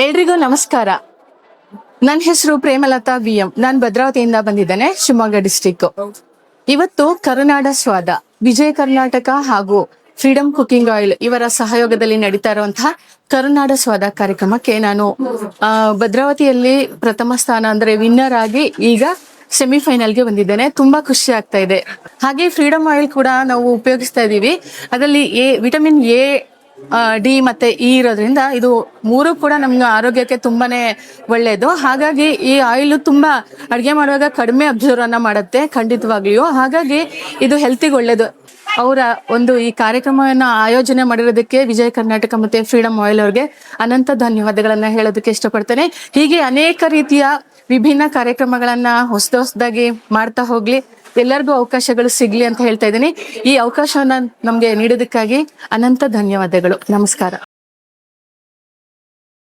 ಎಲ್ರಿಗೂ ನಮಸ್ಕಾರ. ನನ್ನ ಹೆಸರು ಪ್ರೇಮಲತಾ BM. ನಾನು ಭದ್ರಾವತಿಯಿಂದ ಬಂದಿದ್ದೇನೆ, ಶಿವಮೊಗ್ಗ ಡಿಸ್ಟಿಕ್. ಇವತ್ತು ಕರುನಾಡ ಸ್ವಾದ, ವಿಜಯ ಕರ್ನಾಟಕ ಹಾಗೂ ಫ್ರೀಡಮ್ ಕುಕಿಂಗ್ ಆಯಿಲ್ ಇವರ ಸಹಯೋಗದಲ್ಲಿ ನಡೀತಾ ಇರುವಂತಹ ಕರುನಾಡ ಸ್ವಾದ ಕಾರ್ಯಕ್ರಮಕ್ಕೆ ನಾನು ಭದ್ರಾವತಿಯಲ್ಲಿ ಪ್ರಥಮ ಸ್ಥಾನ ಅಂದ್ರೆ ವಿನ್ನರ್ ಆಗಿ ಈಗ ಸೆಮಿಫೈನಲ್ಗೆ ಬಂದಿದ್ದೇನೆ. ತುಂಬಾ ಖುಷಿ ಆಗ್ತಾ ಇದೆ. ಹಾಗೆ ಫ್ರೀಡಮ್ ಆಯಿಲ್ ಕೂಡ ನಾವು ಉಪಯೋಗಿಸ್ತಾ ಇದೀವಿ. ಅದರಲ್ಲಿ ವಿಟಮಿನ್ ಎ, ಡಿ ಮತ್ತೆ ಇ ಇರೋದ್ರಿಂದ ಇದು ಮೂರು ಕೂಡ ನಮ್ಗೆ ಆರೋಗ್ಯಕ್ಕೆ ತುಂಬಾನೇ ಒಳ್ಳೇದು. ಹಾಗಾಗಿ ಈ ಆಯಿಲ್ ತುಂಬಾ ಅಡುಗೆ ಮಾಡುವಾಗ ಕಡಿಮೆ ಅಬ್ಸರ್ವ್ ಅನ್ನ ಮಾಡುತ್ತೆ ಖಂಡಿತವಾಗ್ಲಿಯೂ. ಹಾಗಾಗಿ ಇದು ಹೆಲ್ತಿಗೆ ಒಳ್ಳೇದು. ಅವರ ಒಂದು ಈ ಕಾರ್ಯಕ್ರಮವನ್ನ ಆಯೋಜನೆ ಮಾಡಿರೋದಕ್ಕೆ ವಿಜಯ ಕರ್ನಾಟಕ ಮತ್ತೆ ಫ್ರೀಡಮ್ ಆಯಿಲ್ ಅವ್ರಿಗೆ ಅನಂತ ಧನ್ಯವಾದಗಳನ್ನ ಹೇಳೋದಕ್ಕೆ ಇಷ್ಟಪಡ್ತೇನೆ. ಹೀಗೆ ಅನೇಕ ರೀತಿಯ ವಿಭಿನ್ನ ಕಾರ್ಯಕ್ರಮಗಳನ್ನ ಹೊಸದಾಗಿ ಮಾಡ್ತಾ ಹೋಗ್ಲಿ, ಎಲ್ಲರಿಗೂ ಅವಕಾಶಗಳು ಸಿಗ್ಲಿ ಅಂತ ಹೇಳ್ತಾ ಇದ್ದೀನಿ. ಈ ಅವಕಾಶವನ್ನ ನಮ್ಗೆ ನೀಡೋದಕ್ಕಾಗಿ ಅನಂತ ಧನ್ಯವಾದಗಳು. ನಮಸ್ಕಾರ.